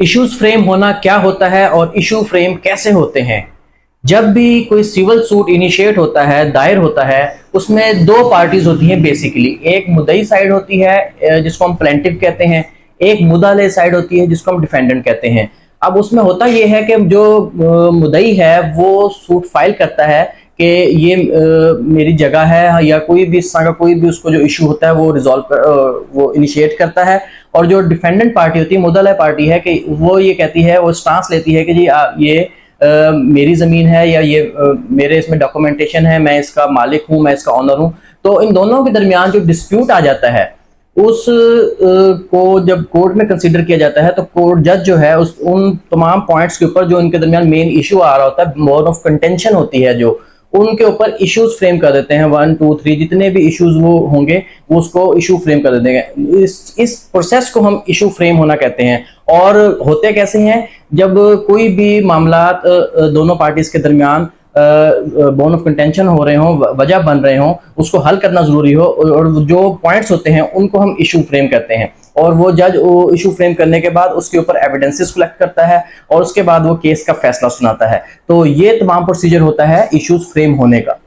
Issues frame होना क्या होता है और इशू फ्रेम कैसे होते हैं। जब भी कोई सिविल सूट इनिशिएट होता है, दायर होता है, उसमें दो पार्टीज होती हैं बेसिकली। एक मुद्दई साइड होती है जिसको हम प्लेंटिफ कहते हैं, एक मुद्दाले साइड होती है जिसको हम डिफेंडेंट कहते हैं। अब उसमें होता यह है कि जो मुद्दई है वो सूट फाइल करता है कि ये मेरी जगह है, या कोई भी इस तरह का कोई भी उसको जो इशू होता है वो वो इनिशिएट करता है। और जो डिफेंडेंट पार्टी होती है, मुद्दला पार्टी है, कि वो ये कहती है, वो स्टांस लेती है कि जी ये मेरी ज़मीन है, या ये मेरे इसमें डॉक्यूमेंटेशन है, मैं इसका मालिक हूँ, मैं इसका ऑनर हूँ। तो इन दोनों के दरमियान जो डिस्प्यूट आ जाता है उस को जब कोर्ट में कंसीडर किया जाता है, तो कोर्ट जज जो है उस उन तमाम पॉइंट्स के ऊपर जो इनके दरमियान मेन इशू आ रहा होता है, मोड ऑफ कंटेंशन होती है, जो उनके ऊपर इश्यूज फ्रेम कर देते हैं। 1 2 3 जितने भी इश्यूज वो होंगे वो उसको इशू फ्रेम कर देते हैं। इस प्रोसेस को हम इशू फ्रेम होना कहते हैं। और होते कैसे हैं, जब कोई भी मामला दोनों पार्टीज के दरमियान बोन ऑफ कंटेंशन हो रहे हों, वजह बन रहे हों, उसको हल करना जरूरी हो, और जो पॉइंट्स होते हैं उनको हम इशू फ्रेम करते हैं। और वो जज वो इशू फ्रेम करने के बाद उसके ऊपर एविडेंसेस कलेक्ट करता है और उसके बाद वो केस का फैसला सुनाता है। तो ये तमाम प्रोसीजर होता है इश्यूज फ्रेम होने का।